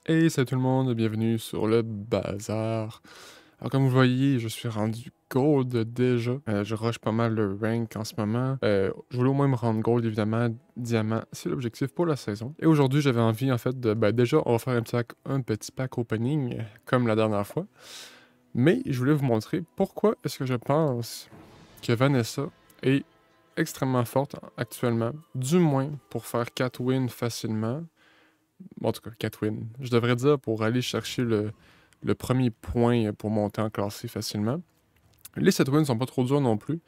Hey, salut tout le monde, bienvenue sur le bazar. Alors comme vous voyez, je suis rendu gold déjà. Je rush pas mal le rank en ce moment. Je voulais au moins me rendre gold évidemment, diamant, c'est l'objectif pour la saison. Et aujourd'hui j'avais envie en fait de, déjà on va faire un petit pack opening comme la dernière fois. Mais je voulais vous montrer pourquoi est-ce que je pense que Vanessa est extrêmement forte actuellement. Du moins pour faire 4 wins facilement. Bon, en tout cas, 4 wins. Je devrais dire pour aller chercher le premier point pour monter en classé facilement. Les 7 wins sont pas trop durs non plus.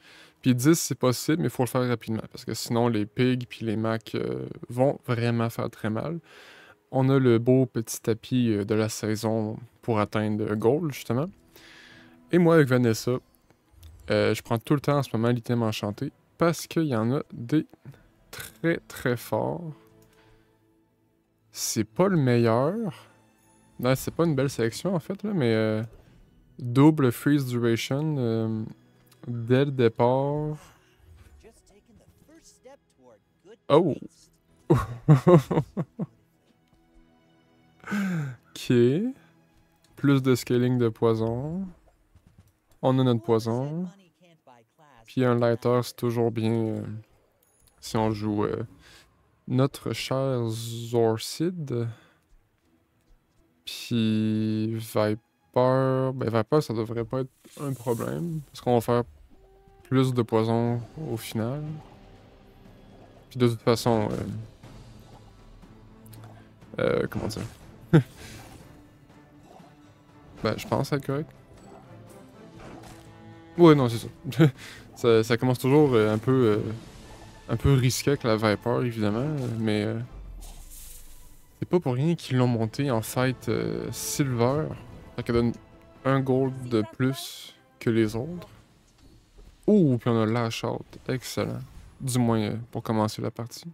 Puis 10, c'est possible, mais il faut le faire rapidement. Parce que sinon, les pigs puis les macs vont vraiment faire très mal. On a le beau petit tapis de la saison pour atteindre gold, justement. Et moi, avec Vanessa, je prends tout le temps en ce moment l'item enchanté. Parce qu'il y en a des très très forts. C'est pas le meilleur. Non, c'est pas une belle sélection en fait, là, mais double freeze duration dès le départ. Oh! Ok. Plus de scaling de poison. On a notre poison. Puis un lighter, c'est toujours bien si on joue notre cher Zorcid. Puis Viper. Ben Viper, ça devrait pas être un problème. Parce qu'on va faire plus de poison au final. Puis de toute façon, comment dire? Ben, je pense être correct. Ouais, non, c'est ça. ça commence toujours un peu risqué avec la Viper, évidemment, mais c'est pas pour rien qu'ils l'ont monté en fight Silver. Fait qu'elle donne un gold de plus que les autres. Ouh, puis on a Lash Out. Excellent. Du moins pour commencer la partie.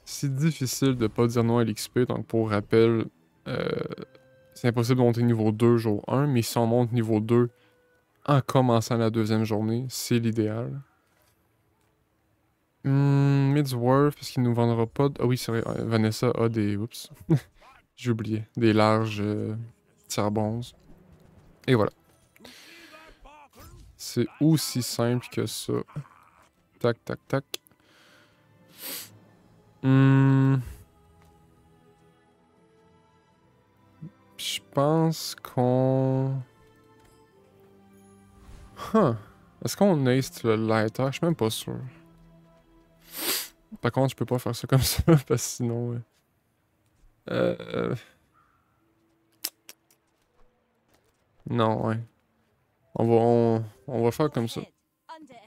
C'est difficile de pas dire non à l'XP, donc pour rappel, c'est impossible de monter niveau 2 jour 1, mais si on monte niveau 2 en commençant la deuxième journée, c'est l'idéal. Midsworth, parce qu'il nous vendra pas... Ah oui, c'est vrai, Vanessa a des... Oups. J'ai oublié. Des larges tiers-bronze. Et voilà. C'est aussi simple que ça. Tac, tac, tac. Je pense qu'on... Huh. Est-ce qu'on ace le lighter? Je suis même pas sûr. Par contre, je peux pas faire ça comme ça, parce que sinon... Non, ouais. On va faire comme ça.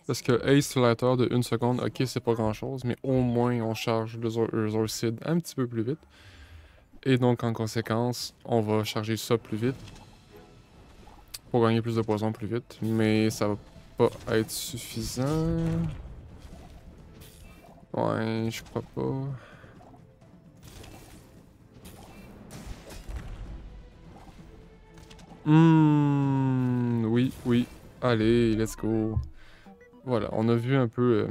Parce que Ace Lighter de 1 seconde, ok, c'est pas grand chose, mais au moins on charge le Zorcid un petit peu plus vite. Et donc en conséquence, on va charger ça plus vite. Pour gagner plus de poison plus vite. Mais ça va pas être suffisant. Ouais, je crois pas. Oui, oui. Allez, let's go. Voilà, on a vu un peu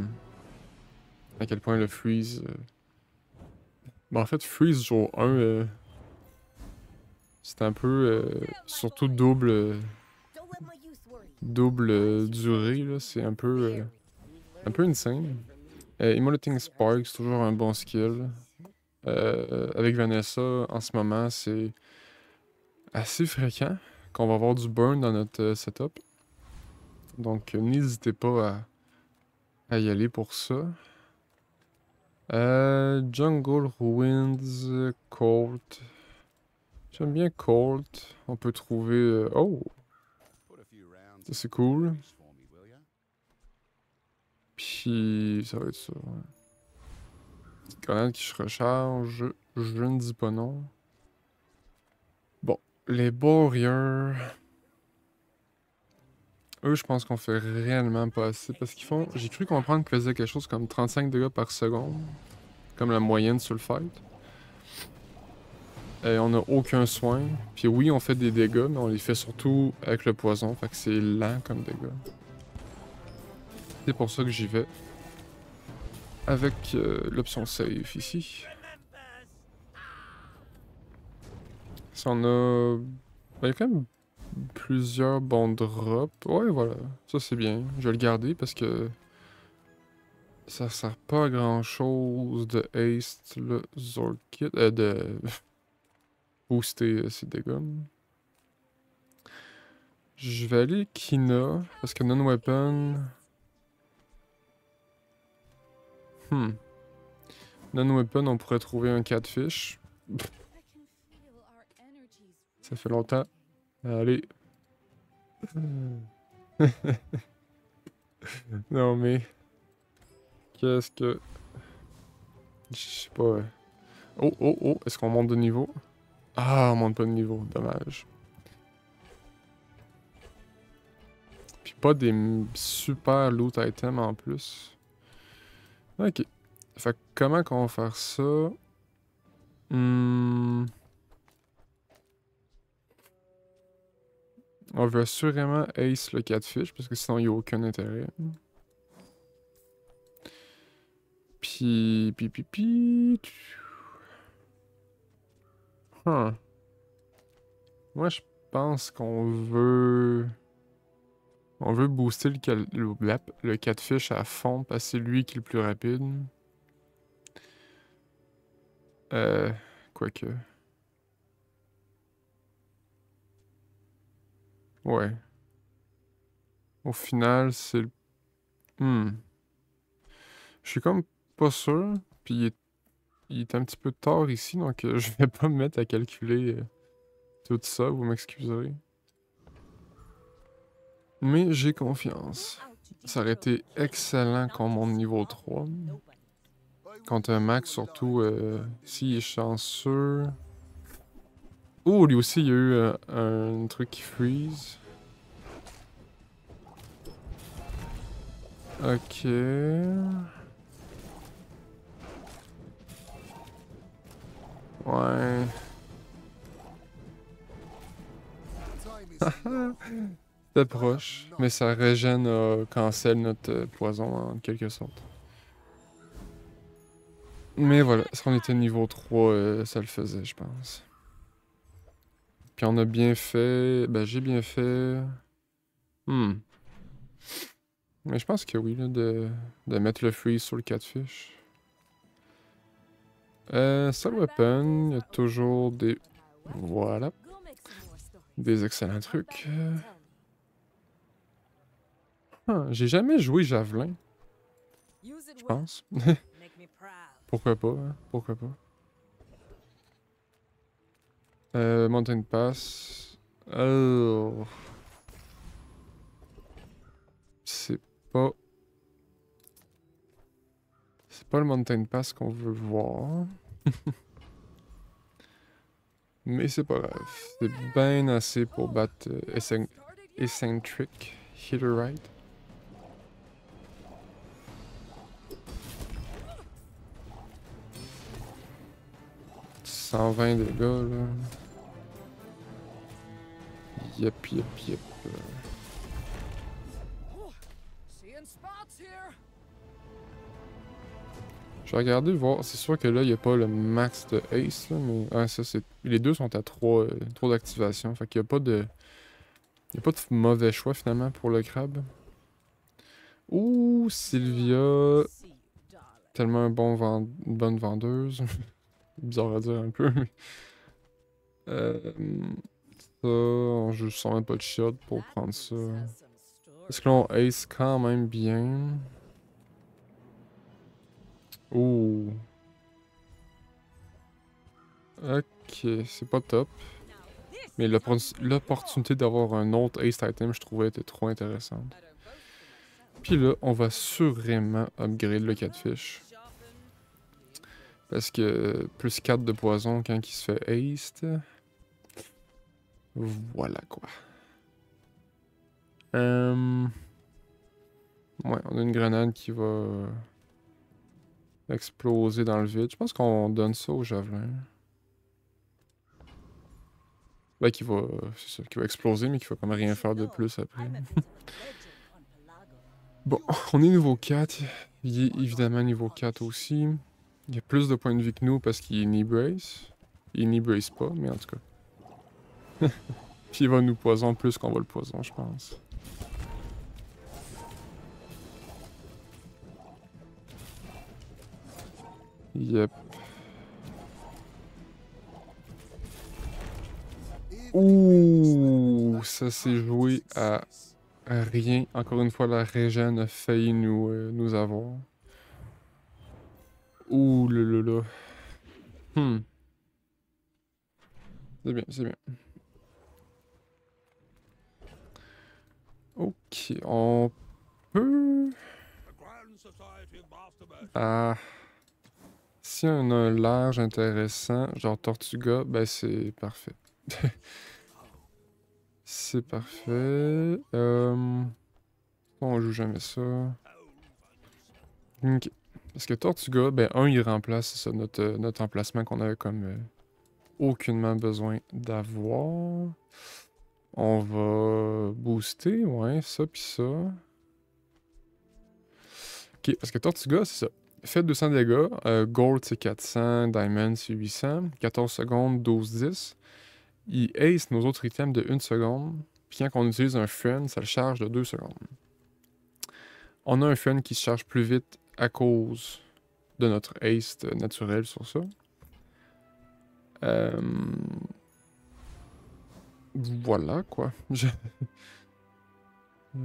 à quel point le freeze... en fait, freeze jour 1, c'est un peu... surtout double durée, là. C'est un peu insane. Immolating Spark, c'est toujours un bon skill. Avec Vanessa, en ce moment, c'est assez fréquent qu'on va avoir du burn dans notre setup. Donc, n'hésitez pas à y aller pour ça. Jungle, Ruins, Colt. J'aime bien Colt. On peut trouver... Oh! Ça, c'est cool. Puis, ça va être ça, ouais. Petite grenade qui se recharge. Je ne dis pas non. Bon, les Warriors... Eux, je pense qu'on fait réellement pas assez parce qu'ils font... J'ai cru comprendre qu'ils faisaient quelque chose comme 35 dégâts par seconde. Comme la moyenne sur le fight. Et on n'a aucun soin. Puis oui, on fait des dégâts, mais on les fait surtout avec le poison. Fait que c'est lent comme dégâts. C'est pour ça que j'y vais. avec l'option save ici. Ça en a... Ben, il y a quand même plusieurs bons drops. Ouais, voilà. Ça, c'est bien. Je vais le garder parce que ça sert pas à grand chose de haste le Zord Kit. De booster ses dégâts. Je vais aller Kina parce que non-weapon. Non-weapon, on pourrait trouver un catfish. Ça fait longtemps. Allez. Non mais... Qu'est-ce que... Je sais pas... Oh, oh, oh, est-ce qu'on monte de niveau? Ah, on monte pas de niveau, dommage. Puis pas des super loot items en plus. Ok. Fait que comment qu'on va faire ça? On veut assurément ace le catfish parce que sinon il n'y a aucun intérêt. Puis... Huh. Moi je pense qu'on veut... On veut booster le catfish à fond parce que c'est lui qui est le plus rapide. Quoique. Ouais. Au final, c'est le... Je suis comme pas sûr. Puis il est un petit peu tard ici, donc je vais pas me mettre à calculer tout ça, vous m'excuserez. Mais j'ai confiance. Ça aurait été excellent qu'on monte niveau 3. Contre un max, surtout s'il est chanceux. Oh, lui aussi, il y a eu un truc qui freeze. Ok. Ouais. C'était proche, mais ça régène cancel notre poison en quelque sorte. Mais voilà, si on était niveau 3, ça le faisait, je pense. Puis on a bien fait... Ben, j'ai bien fait... Mais je pense que oui, là, de mettre le freeze sur le catfish. Soul Weapon, il y a toujours des... Voilà. Des excellents trucs. J'ai jamais joué Javelin, je pense. Pourquoi pas, hein? Pourquoi pas. Mountain Pass. Oh. C'est pas... C'est pas le Mountain Pass qu'on veut voir. Mais c'est pas grave. C'est bien assez pour battre Eccentric Hitterite. « 120 dégâts, là. Yep, yep, yep. Je vais regarder, voir. C'est sûr que là, il n'y a pas le max de Ace, là, mais... Ah, ça, c'est... Les deux sont à 3 d'activation, fait qu'il n'y a pas de... Il n'y a pas de mauvais choix, finalement, pour le crabe. Ouh, Sylvia... Tellement une bonne vendeuse. Bizarre à dire un peu, mais... Ça, je sens même pas de shot pour prendre ça. Est-ce que là, on ace quand même bien? Ouh. Ok, c'est pas top. Mais l'opportunité d'avoir un autre ace item, je trouvais, était trop intéressante. Puis là, on va sûrement upgrade le catfish. Parce que plus 4 de poison quand il se fait haste. Voilà quoi. Ouais, on a une grenade qui va exploser dans le vide. Je pense qu'on donne ça au javelin. Ben, c'est ça, qui va exploser, mais qui va comme rien faire de plus après. Bon, on est niveau 4. Il est évidemment niveau 4 aussi. Il a plus de points de vie que nous parce qu'il knee brace. Il knee brace pas, mais en tout cas. Puis il va nous poison plus qu'on va le poison, je pense. Yep. Ouh, ça s'est joué à rien. Encore une fois, la régène a failli nous avoir. Ouh là là là. C'est bien, c'est bien. Ok, on peut... Ah... Si on a un large intéressant, genre Tortuga, ben c'est parfait. C'est parfait. On joue jamais ça. Ok. Parce que Tortuga, ben il remplace ça, notre emplacement qu'on avait comme aucunement besoin d'avoir. On va booster, ouais, ça pis ça. Ok, parce que Tortuga, c'est ça. Fait 200 dégâts, Gold c'est 400, Diamond c'est 800, 14 secondes, 12-10. Il ace nos autres items de 1 seconde, puis quand on utilise un friend, ça le charge de 2 secondes. On a un friend qui se charge plus vite à cause de notre haste naturel sur ça. Voilà quoi.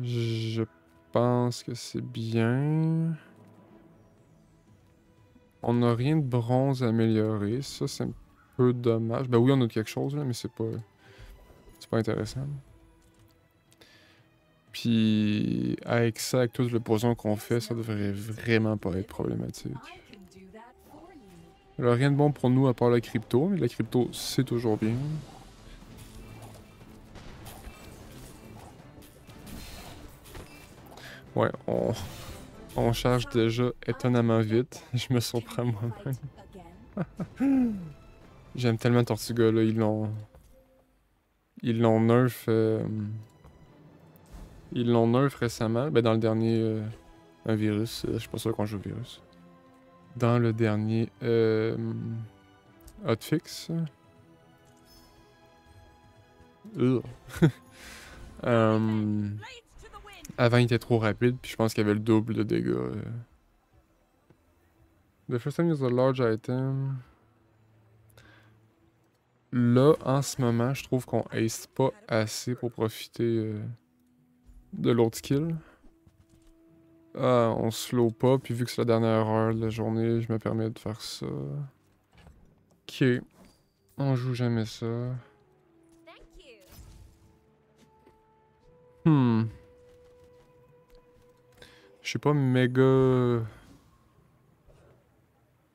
Je pense que c'est bien. On n'a rien de bronze à améliorer. Ça, c'est un peu dommage. Ben oui, on a quelque chose, là, mais c'est pas intéressant. Puis, avec ça, avec tout le poison qu'on fait, ça devrait vraiment pas être problématique. Alors, rien de bon pour nous à part la crypto, mais la crypto, c'est toujours bien. Ouais, on charge déjà étonnamment vite. Je me surprends moi-même. J'aime tellement Tortuga, là. Ils l'ont nerf... Ils l'ont nerf récemment. Ben, dans le dernier... un virus. Je suis pas sûr qu'on joue au virus. Dans le dernier... Hotfix. Avant, il était trop rapide, puis je pense qu'il y avait le double de dégâts. The first time you use a large item. Là, en ce moment, je trouve qu'on ace pas assez pour profiter de l'autre skill. Ah, on slow pas, puis vu que c'est la dernière heure de la journée, je me permets de faire ça. Ok. On joue jamais ça. Je suis pas méga...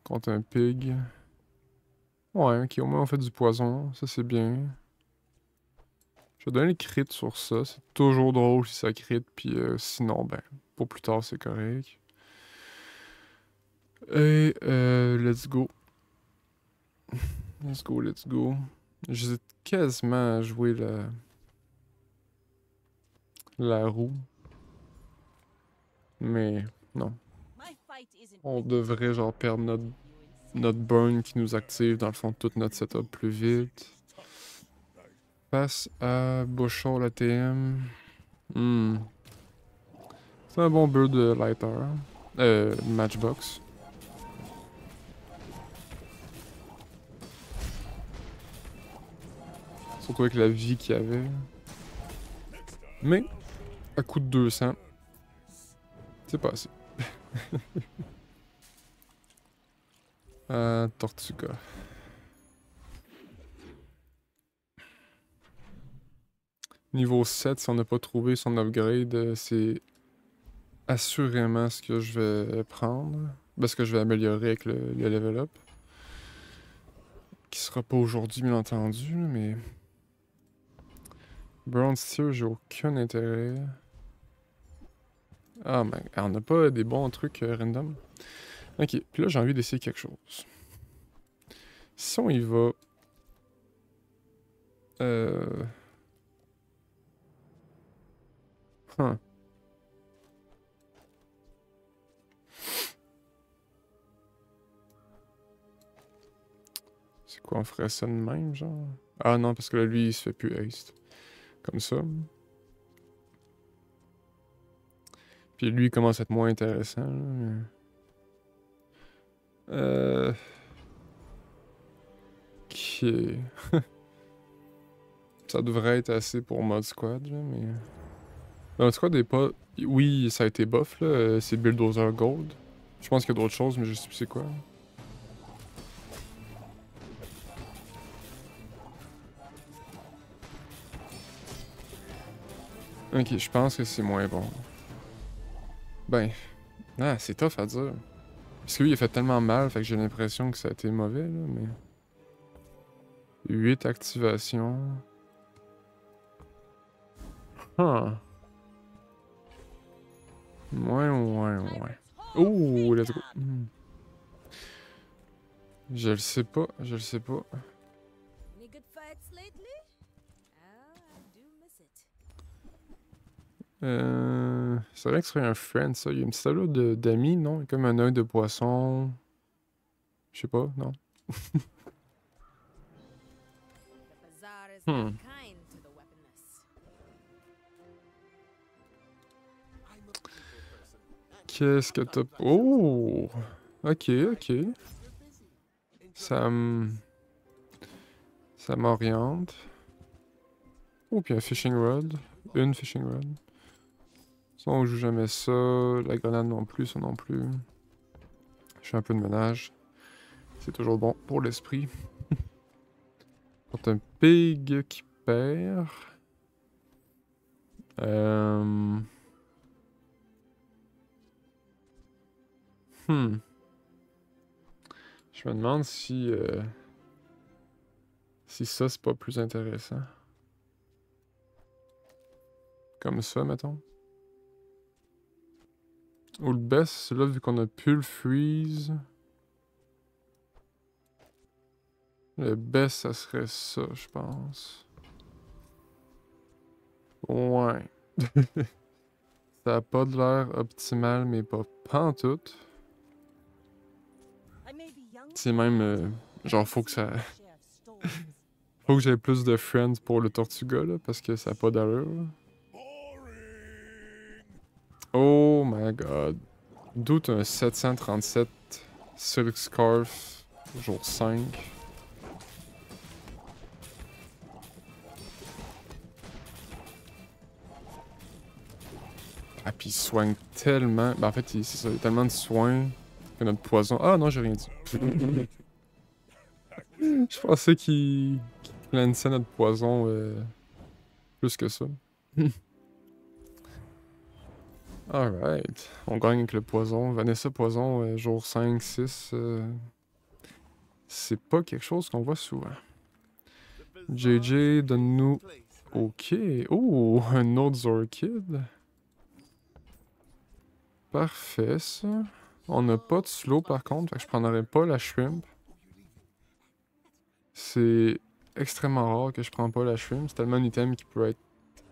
contre un pig. Ouais, ok, au moins on fait du poison, ça c'est bien. Je vais donner le crit sur ça, c'est toujours drôle si ça crit, puis sinon, ben, pour plus tard c'est correct. Et let's go. Let's go, let's go. J'hésite quasiment à jouer la roue. Mais non. On devrait genre perdre notre burn qui nous active dans le fond toute notre setup plus vite. Passe à Bushel ATM. C'est un bon build de lighter. Matchbox. Surtout avec la vie qu'il y avait. Mais, à coup de 200, c'est pas assez. Tortuga. Niveau 7, si on n'a pas trouvé son upgrade, c'est assurément ce que je vais prendre. Ce que je vais améliorer avec le level up. Qui sera pas aujourd'hui, bien entendu, mais... Bronze tier, j'ai aucun intérêt. Ah, mais on n'a pas des bons trucs random. Ok, puis là, j'ai envie d'essayer quelque chose. Si on y va... C'est quoi, on ferait ça de même, genre? Ah non, parce que là, lui, il se fait plus haste. Comme ça. Puis lui, il commence à être moins intéressant, là, mais... Ok. Ça devrait être assez pour Mod Squad, là, mais... Mod Squad est pas... Oui, ça a été buff, là. C'est Bulldozer Gold. Je pense qu'il y a d'autres choses, mais je sais plus c'est quoi. Ok, je pense que c'est moins bon. Ben... Ah, c'est tough à dire. Parce que lui, il a fait tellement mal, fait que j'ai l'impression que ça a été mauvais, là, mais... 8 activations... Huh. Ouais. Oh, let's go. Je le sais pas, je le sais pas. C'est vrai que ce serait un friend, ça. Il y a un petit tableau d'amis, non? Comme un œil de poisson. Je sais pas, non? Hmm. Qu'est-ce que t'as... Oh! Ok. Ça Ça m'oriente. Oh, puis un fishing rod. Une fishing rod. Ça, on joue jamais ça. La grenade non plus, ça non plus. Je fais un peu de ménage. C'est toujours bon pour l'esprit. Quand un pig qui perd. Je me demande si... si ça, c'est pas plus intéressant. Comme ça, mettons. Ou le best, c'est là, vu qu'on a pu le freeze. Le best, ça serait ça, je pense. Ouais. Ça a pas de l'air optimal, mais pas pantoute. C'est même... genre, faut que ça... faut que j'aie plus de friends pour le Tortuga, là, parce que ça a pas d'allure. Là. Oh my god. D'où un 737 Silk Scarf, jour 5. Ah, pis il soigne tellement. Ben, en fait, c'est ça, il y a tellement de soins que notre poison. Ah non, j'ai rien dit. Je pensais qu'il cleansait notre poison plus que ça. Alright. On gagne avec le poison. Vanessa Poison, jour 5, 6. C'est pas quelque chose qu'on voit souvent. JJ, donne-nous. Ok. Oh, un autre Zorkid. Parfait, ça. On n'a pas de slow par contre, fait que je prendrais pas la shrimp. C'est extrêmement rare que je prends pas la shrimp. C'est tellement un item qui peut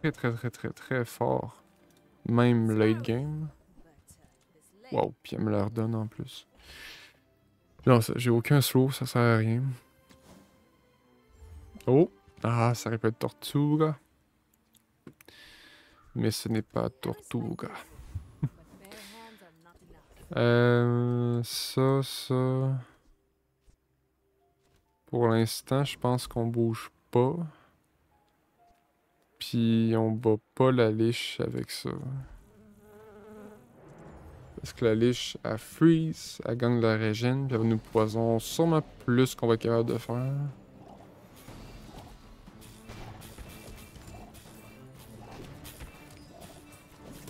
être très fort. Même late game. Wow, puis elle me la redonne en plus. Non, j'ai aucun slow, ça sert à rien. Oh! Ah, ça aurait pu être Tortuga. Mais ce n'est pas Tortuga. Ça. Pour l'instant, je pense qu'on bouge pas. Puis on bat pas la liche avec ça. Parce que la liche, elle freeze, elle gagne de la régène, puis elle va nous poison sûrement plus qu'on va être capable de faire.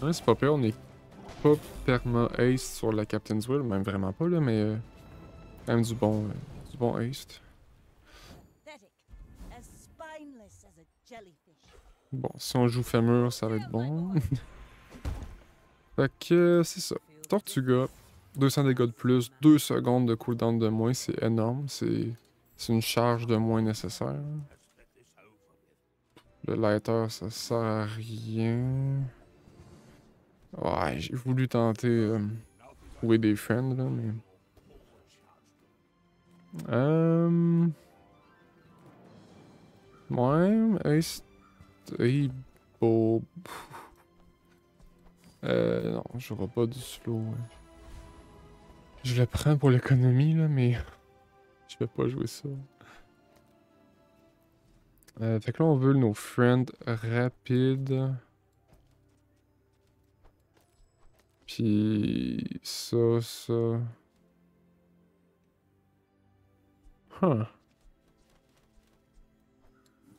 Ouais, c'est pas pire, on est pas perma ace sur la Captain's Will, même vraiment pas là, mais quand même du bon ace. Bon, si on joue Femur, ça va être bon. Fait que c'est ça. Tortuga, 200 dégâts de plus, 2 secondes de cooldown de moins, c'est énorme. C'est une charge de moins nécessaire. Le lighter, ça sert à rien. Ouais, j'ai voulu tenter trouver des friends, là, mais... Ouais, Ace... Hey, beau... Non, je jouerai pas du slow. Ouais. Je le prends pour l'économie, là, mais je vais pas jouer ça. Fait que là, on veut nos friends rapides. Puis ça, ça. Huh.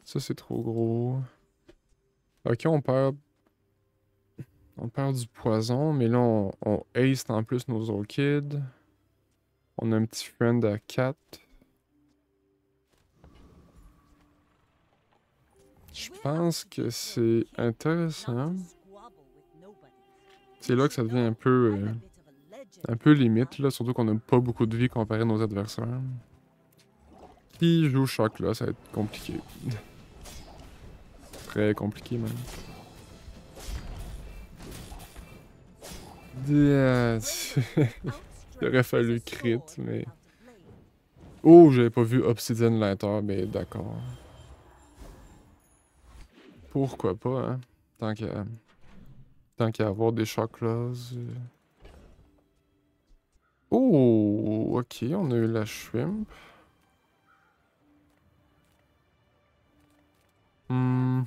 Ça, c'est trop gros. Ok, on perd du poison, mais là, on ace en plus nos orchids. On a un petit friend à 4. Je pense que c'est intéressant. C'est là que ça devient un peu limite, là, surtout qu'on n'a pas beaucoup de vie comparé à nos adversaires. Qui joue choc là, ça va être compliqué. Très compliqué même. Il aurait fallu crit, mais... Oh, j'avais pas vu Obsidian Lighter, mais d'accord. Pourquoi pas, hein? Tant qu'à avoir des chocs là. Oh, ok, on a eu la shrimp. Hmm,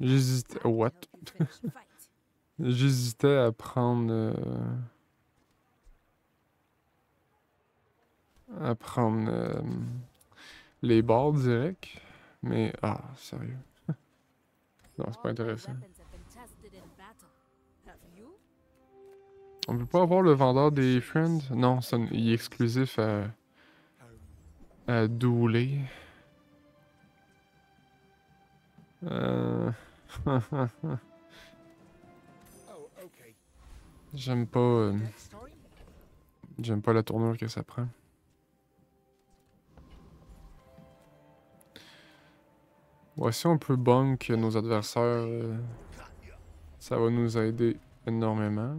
j'hésitais... What? J'hésitais à prendre... à prendre les barres direct. Mais... Ah, sérieux. Non, c'est pas intéressant. On peut pas avoir le vendeur des friends? Non, il est exclusif à Dooley. J'aime pas... j'aime pas la tournure que ça prend. Ouais, si on peut bunk nos adversaires, ça va nous aider énormément.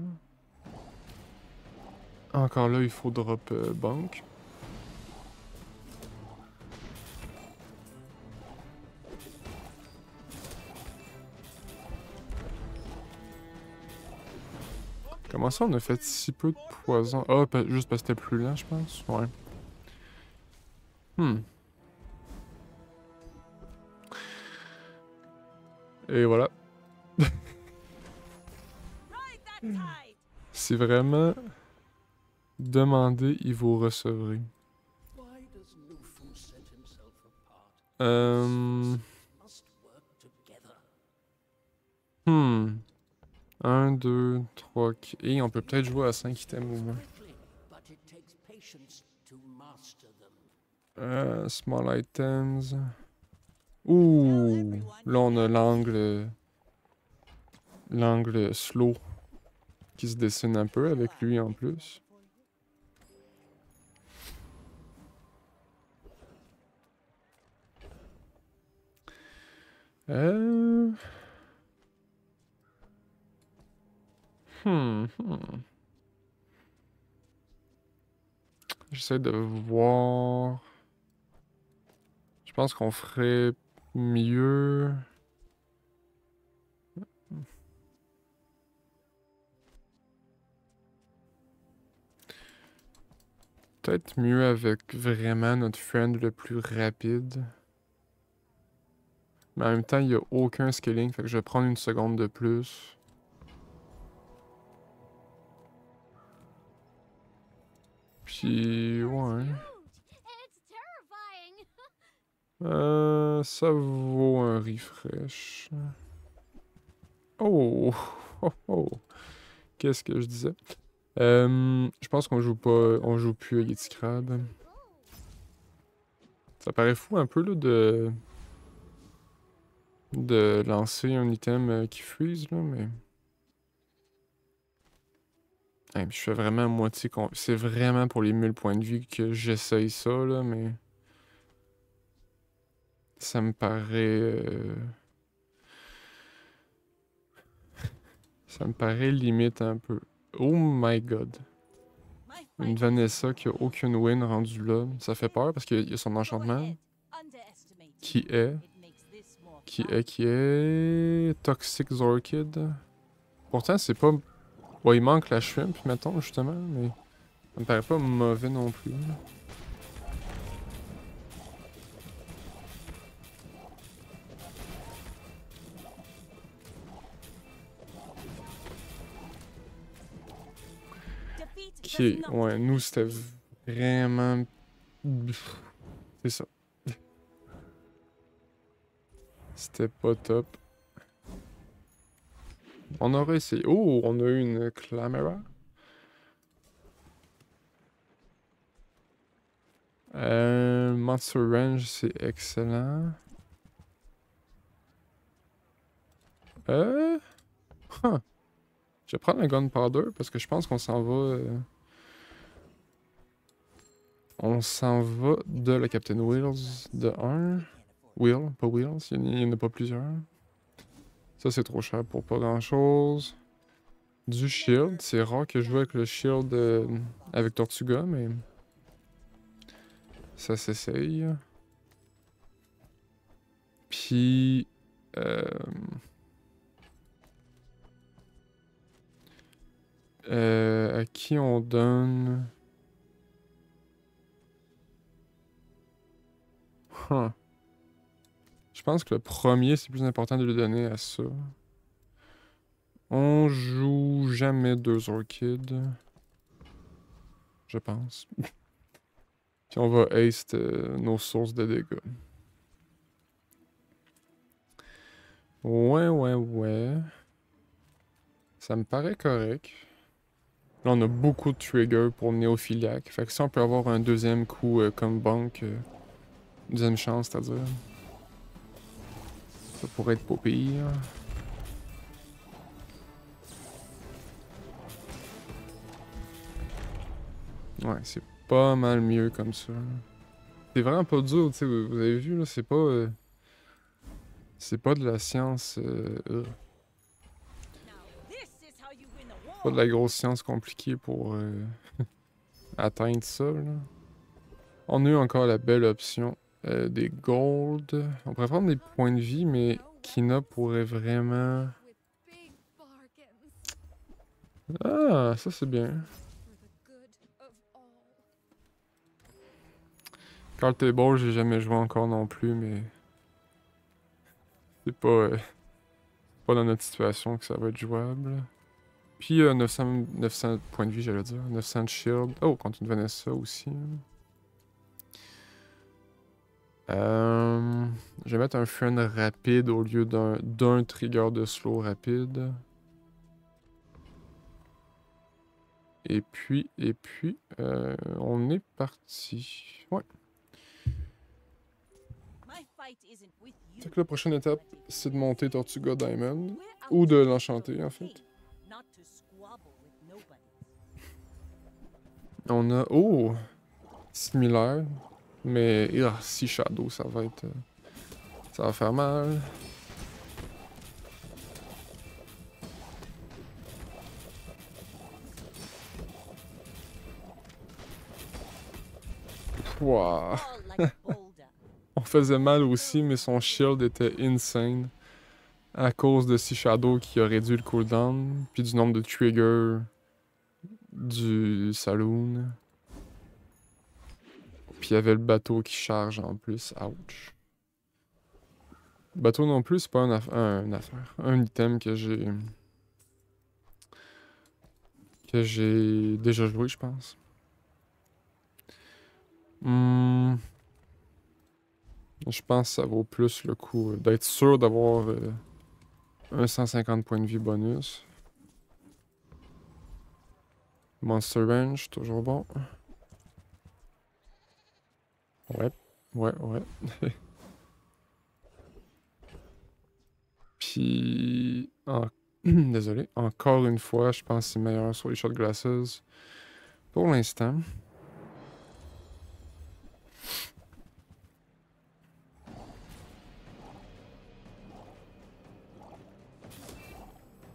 Encore là, il faut drop bunk. Comment ça, on a fait si peu de poison? Ah, juste parce que c'était plus lent, je pense. Ouais. Et voilà. C'est vraiment... Demandez, il vous recevrez. Euh... 1, 2, 3... Et on peut peut-être jouer à 5 items au moins. Small items... Ouh! Là, on a l'angle slow qui se dessine un peu avec lui en plus. J'essaie de voir... Je pense qu'on ferait mieux... Peut-être mieux avec vraiment notre friend le plus rapide. Mais en même temps, il n'y a aucun scaling, fait que je vais prendre une seconde de plus. Puis, ouais. Ça vaut un refresh. Oh! Oh, oh. Qu'est-ce que je disais? Je pense qu'on joue pas... On joue plus à Yeti Crab. Ça paraît fou un peu, là, de lancer un item qui freeze, là, mais... Hey, je fais vraiment à moitié... C'est vraiment pour les 1000 points de vie que j'essaye ça, là, mais... Ça me paraît... Ça me paraît limite un peu. Oh my god. Une Vanessa qui a aucune win rendue là. Ça fait peur parce qu'il y a son enchantement. Qui est... Qui est... Toxic Zorkid. Pourtant, c'est pas... Bon, il manque la shrimp, mettons, justement, mais... Ça me paraît pas mauvais non plus. Ok, ouais, nous c'était vraiment... C'est ça. C'était pas top. On aurait essayé... Oh, on a eu une Clamera. Monster Range, c'est excellent. Huh. Je vais prendre un Gunpowder parce que je pense qu'on s'en va... On s'en va de la Captain Wheels de 1. Wheel, pas Wheels, il y en a pas plusieurs. Ça c'est trop cher pour pas grand chose. Du shield, c'est rare que je joue avec le shield avec Tortuga, mais ça s'essaye. Puis à qui on donne? Huh. Je pense que le premier, c'est plus important de le donner à ça. On joue jamais 2 Orchids. Je pense. Puis on va haste nos sources de dégâts. Ouais. Ça me paraît correct. Là, on a beaucoup de triggers pour néophiliaque. Fait que si on peut avoir un deuxième coup comme banque, deuxième chance, c'est-à-dire. Ça pourrait être pas pire. Ouais, c'est pas mal mieux comme ça. C'est vraiment pas dur, tu sais, vous avez vu, là, c'est pas... c'est pas de la science... pas de la grosse science compliquée pour atteindre ça, là. On a eu encore la belle option des gold. On pourrait prendre des points de vie, mais Kina pourrait vraiment... Ah, ça c'est bien. Card Table, j'ai jamais joué encore non plus, mais... C'est pas dans notre situation que ça va être jouable. Puis 900 points de vie, j'allais dire. 900 de shield. Oh, contre une Vanessa aussi. Je vais mettre un friend rapide au lieu d'un trigger de slow rapide. Et puis, on est parti. Ouais. Fait que la prochaine étape, c'est de monter Tortuga Diamond. Ou de l'enchanter, en fait. On a... Oh! Similaire. Mais... si Shadow, ça va être... ça va faire mal. Wow. On faisait mal aussi, mais son shield était insane. À cause de Sea Shadow qui a réduit le cooldown, puis du nombre de triggers du saloon. Puis il y avait le bateau qui charge en plus. Ouch. Le bateau non plus, c'est pas un item que j'ai... déjà joué, je pense. Je pense que ça vaut plus le coup d'être sûr d'avoir un 150 points de vie bonus. Monster Range, toujours bon. Ouais. Puis... désolé. Encore une fois, je pense que c'est meilleur sur les shot glasses. Pour l'instant.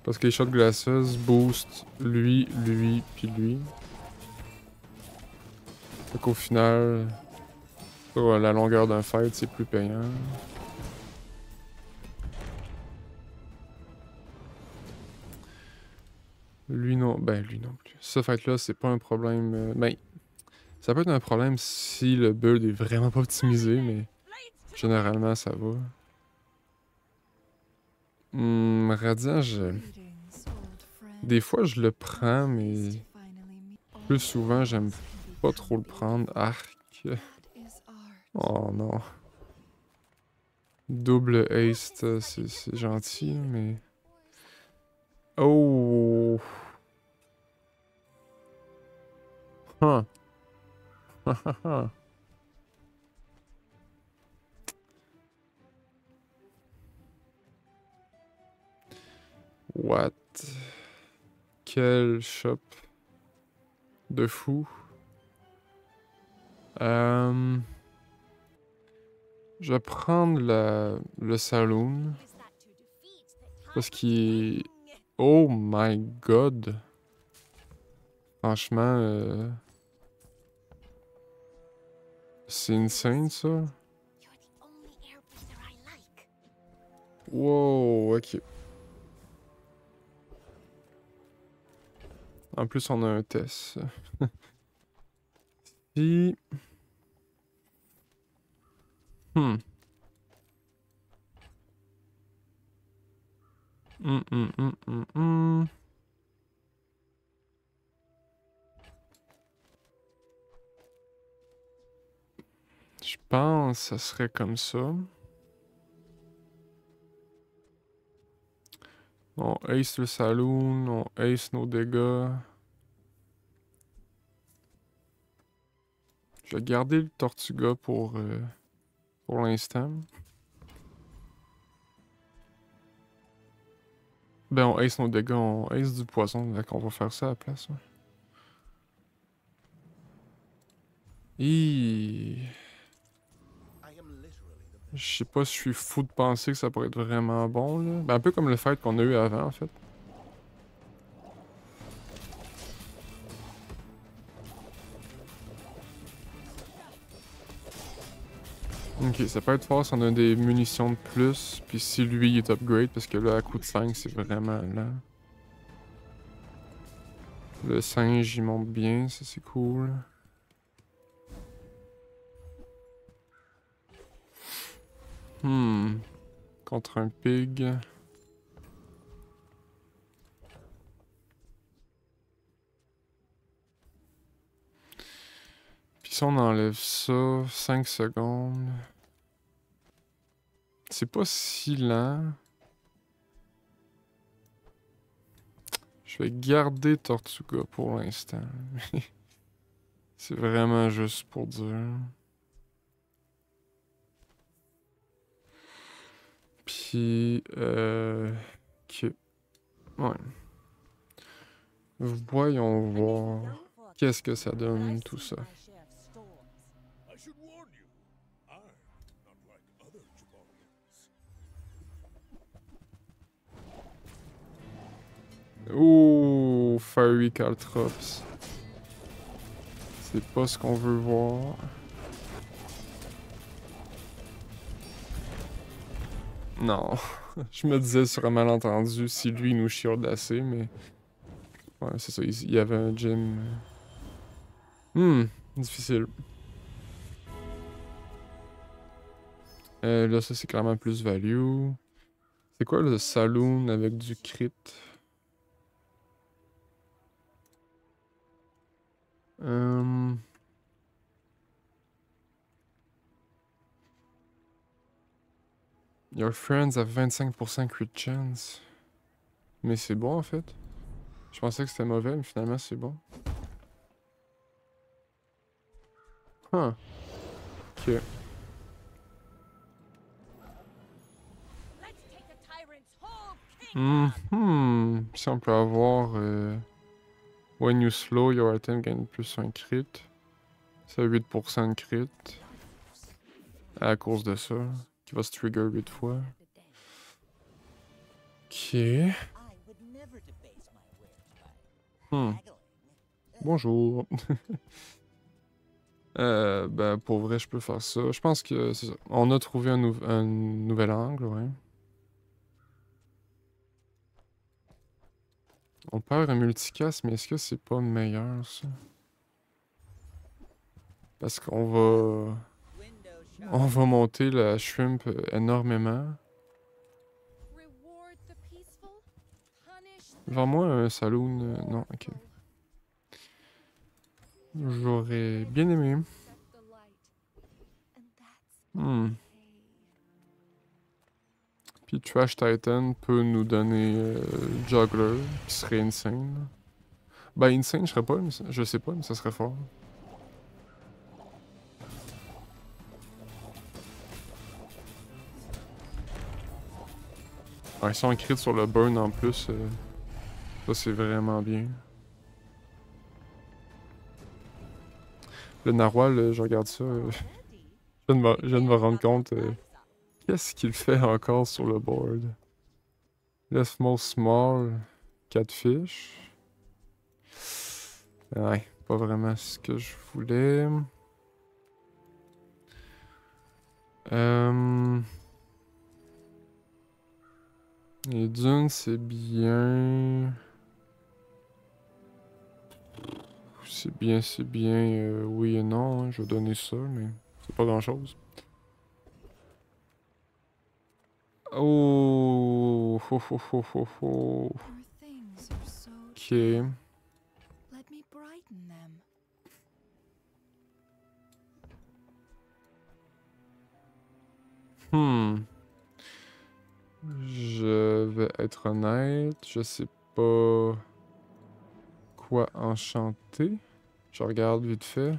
Parce que les shot glasses boostent lui, puis lui. Fait qu'au final, Sur la longueur d'un fight, c'est plus payant. Lui non, ben lui non plus. Ce fight-là, c'est pas un problème. Ben, ça peut être un problème si le build est vraiment pas optimisé, mais généralement ça va. Radiant, des fois je le prends, mais plus souvent j'aime pas trop le prendre. Arc. Oh non. Double haste, c'est gentil, mais. Oh! Huh. What? Quel shop de fou. Je vais prendre le saloon. Parce qu'il est... Oh my god. Franchement, c'est insane ça. Wow, ok. En plus, on a un test. Puis... Hmm. Je pense que ça serait comme ça. On ace le saloon, on ace nos dégâts. Je vais garder le Tortuga pour l'instant. Ben on ace nos dégâts, on ace du poison, donc on va faire ça à la place. Ouais. Je sais pas si je suis fou de penser que ça pourrait être vraiment bon là. Ben un peu comme le fight qu'on a eu avant en fait. Ok, ça peut être fort si on a des munitions de plus, puis si lui il est upgrade, parce que là à coup de 5 c'est vraiment lent. Le singe il monte bien, ça c'est cool. Contre un pig. Puis si on enlève ça, 5 secondes. C'est pas si lent. Je vais garder Tortuga pour l'instant. C'est vraiment juste pour dire. Puis, ok. Ouais. Voyons voir. Qu'est-ce que ça donne tout ça? Ouh, Fiery Caltrops. C'est pas ce qu'on veut voir. Non. Je me disais sur un malentendu si lui nous chiale assez, mais... Ouais, c'est ça, il y avait un gym. Difficile. Là, ça, c'est clairement plus value. C'est quoi le saloon avec du crit? Your friends have 25% crit chance. Mais c'est bon, en fait. Je pensais que c'était mauvais, mais finalement, c'est bon. Huh. Ok. Si on peut avoir... When you slow, your item gagne plus un crit. C'est 8% de crit. À cause de ça. Qui va se trigger 8 fois. Ok. Bonjour. Ben, pour vrai, je peux faire ça. Je pense que c'est ça. On a trouvé un nouvel angle, ouais. On perd un multicast, mais est-ce que c'est pas meilleur, ça? Parce on va monter la shrimp énormément. Vends-moi un saloon. Non, ok. J'aurais bien aimé. Hmm. Puis Trash Titan peut nous donner Juggler, qui serait insane. Ben, insane, je serais pas, je sais pas, mais ça serait fort. Ouais, si on crit sur le burn en plus, ça c'est vraiment bien. Le narwhal, je regarde ça, je viens de me rendre compte, qu'est-ce qu'il fait encore sur le board? Left most small, catfish. Ouais, pas vraiment ce que je voulais. Les dunes, c'est bien. C'est bien, oui et non, hein, je vais donner ça, mais c'est pas grand-chose. Oh, ho, ho, ho, ho, ho. Ok. Hmm. Je vais être honnête, je sais pas quoi enchanter. Je regarde vite fait.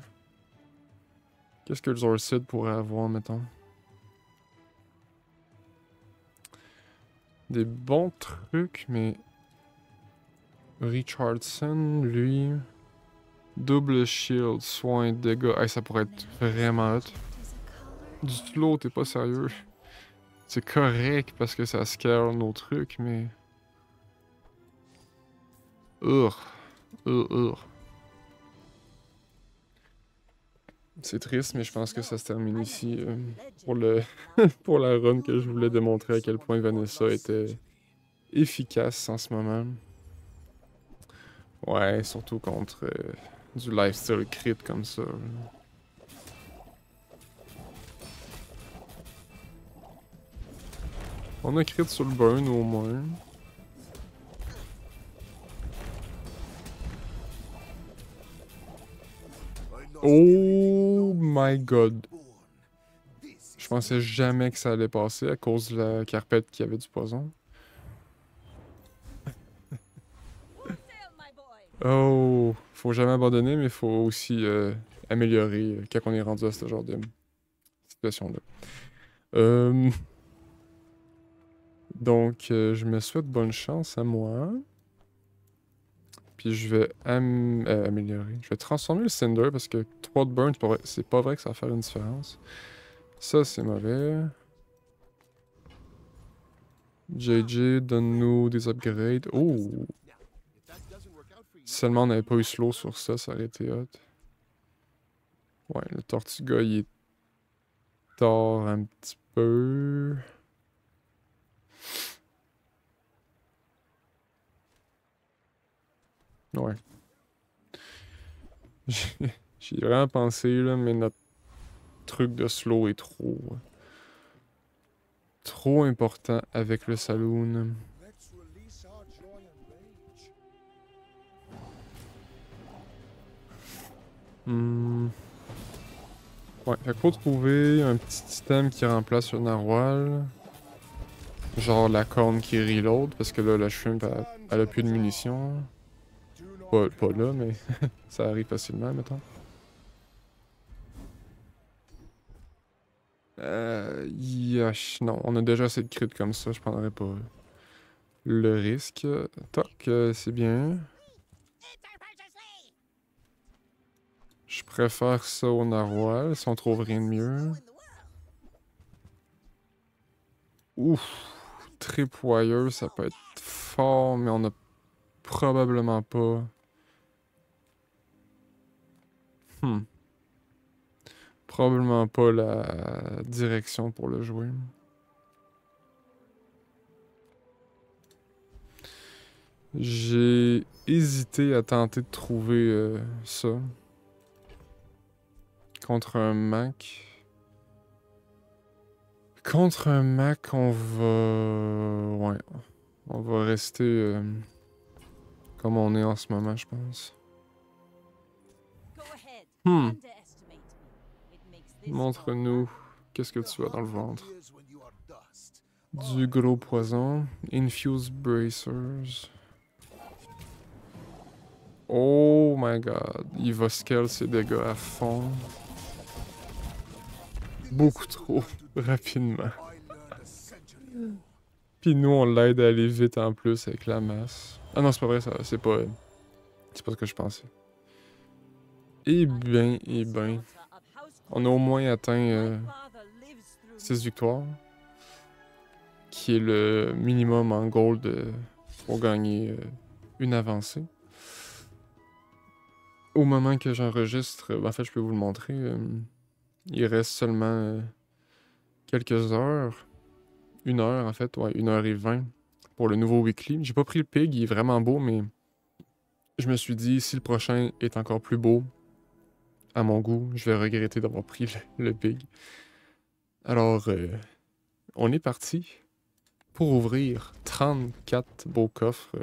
Qu'est-ce que le Zorcid pourrait avoir, mettons? Des bons trucs, mais... Richardson, lui... Double shield, soin, dégâts. Hey, ça pourrait être vraiment hot. Du slow, t'es pas sérieux. C'est correct parce que ça scale nos trucs, mais... Urgh. Urgh. C'est triste, mais je pense que ça se termine ici pour le pour la run que je voulais démontrer à quel point Vanessa était efficace en ce moment. Ouais, surtout contre du lifestyle crit comme ça. On a crit sur le burn au moins. Oh my god. Je pensais jamais que ça allait passer à cause de la carpette qui avait du poison. Oh, faut jamais abandonner, mais faut aussi améliorer quand on est rendu à ce genre de situation-là. Donc, je me souhaite bonne chance à moi. Puis je vais améliorer. Je vais transformer le Cinder parce que 3 de burn, c'est pas vrai que ça va faire une différence. Ça, c'est mauvais. JJ, donne-nous des upgrades. Oh! Si seulement on n'avait pas eu slow sur ça, ça aurait été hot. Ouais, le Tortuga, il est tard un petit peu. Ouais. J'y ai vraiment pensé, là, mais notre truc de slow est trop important avec le saloon. Hmm. Ouais, fait qu'il faut trouver un petit système qui remplace le narwhal. Genre la corne qui reload, parce que là, la shrimp, elle a plus de munitions. Pas là, mais ça arrive facilement, mettons. Yosh, non, on a déjà assez de crits comme ça, je prendrais pas le risque. Toc, c'est bien. Je préfère ça au narwhal, si on trouve rien de mieux. Ouf, tripwire, ça peut être fort, mais on a probablement pas. Hmm. probablement pas la direction pour le jouer. J'ai hésité à tenter de trouver ça contre un Mac. Contre un Mac, on va... Ouais. On va rester comme on est en ce moment, je pense. Hmm. Montre-nous. Qu'est-ce que tu as dans le ventre? Du gros poison. Infuse bracers. Oh my god. Il va scale ses dégâts à fond. Beaucoup trop rapidement. Puis nous, on l'aide à aller vite en plus avec la masse. Ah non, c'est pas vrai, ça. C'est pas ce que je pensais. Eh ben, eh ben. On a au moins atteint 6 victoires. Qui est le minimum en gold pour gagner une avancée. Au moment que j'enregistre, en fait, je peux vous le montrer. Il reste seulement quelques heures. 1 heure, en fait. Ouais, 1h20 pour le nouveau weekly. J'ai pas pris le pig, il est vraiment beau, mais je me suis dit, si le prochain est encore plus beau, à mon goût, je vais regretter d'avoir pris le pig. Alors, on est parti pour ouvrir 34 beaux coffres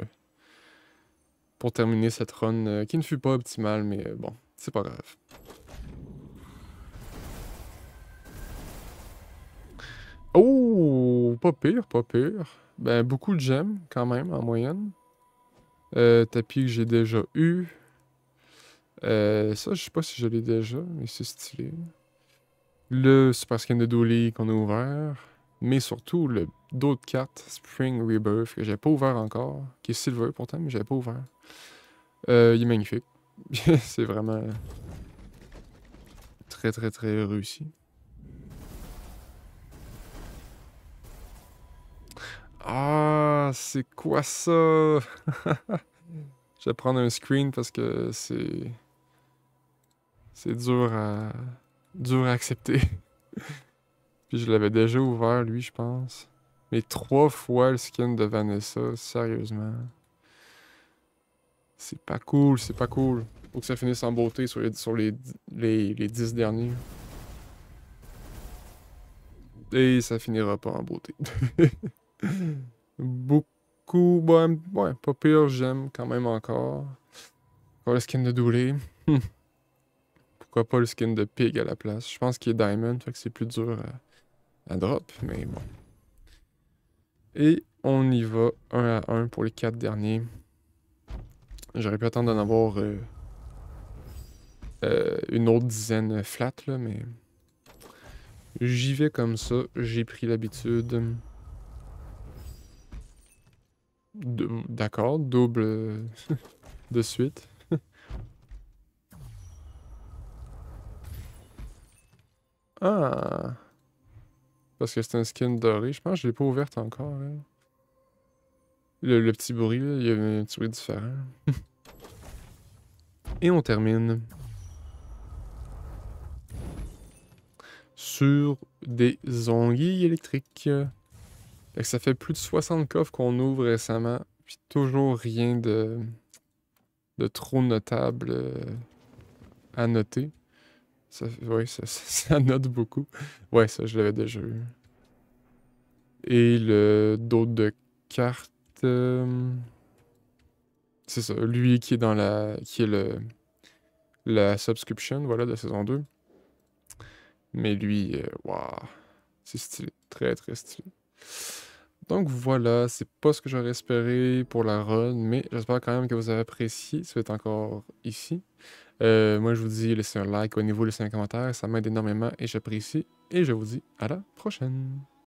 pour terminer cette run qui ne fut pas optimale, mais bon, c'est pas grave. Oh, pas pire, pas pire. Ben, beaucoup de gemmes quand même en moyenne. Tapis que j'ai déjà eu. Ça, je sais pas si je l'ai déjà, mais c'est stylé. Le Super Skin de Dooley qu'on a ouvert. Mais surtout, le d'autres cartes Spring Rebirth que j'ai pas ouvert encore. Qui est Silver pourtant, mais j'avais pas ouvert. Il est magnifique. C'est vraiment très très très réussi. Ah, c'est quoi ça? Je vais prendre un screen parce que c'est dur à accepter. Puis je l'avais déjà ouvert lui, je pense. Mais 3 fois le skin de Vanessa, sérieusement. C'est pas cool, c'est pas cool. Faut que ça finisse en beauté sur les 10 derniers. Et ça finira pas en beauté. Beaucoup, ouais, pas pire, j'aime quand même encore. Encore le skin de Dooley. Pourquoi pas le skin de Pig à la place? Je pense qu'il est Diamond, fait que c'est plus dur à drop, mais bon. Et on y va 1 à 1 pour les 4 derniers. J'aurais pu attendre d'en avoir une autre dizaine flat, là, mais j'y vais comme ça. J'ai pris l'habitude. D'accord, double de suite. Ah! Parce que c'est un skin doré. Je pense que je l'ai pas ouverte encore. Hein. Le petit bruit, là, il y a un petit bruit différent. Et on termine sur des onguilles électriques. Fait que ça fait plus de 60 coffres qu'on ouvre récemment. Puis toujours rien de trop notable à noter. Ouais, ça note beaucoup. Ouais, ça, je l'avais déjà eu. Et le d'autres de cartes. C'est ça, lui qui est dans qui est la subscription, voilà, de saison 2. Mais lui, waouh, c'est stylé, très très stylé. Donc voilà, c'est pas ce que j'aurais espéré pour la run, mais j'espère quand même que vous avez apprécié, si vous êtes encore ici. Moi je vous dis, laissez un like au niveau, laissez un commentaire, ça m'aide énormément et j'apprécie. Et je vous dis à la prochaine.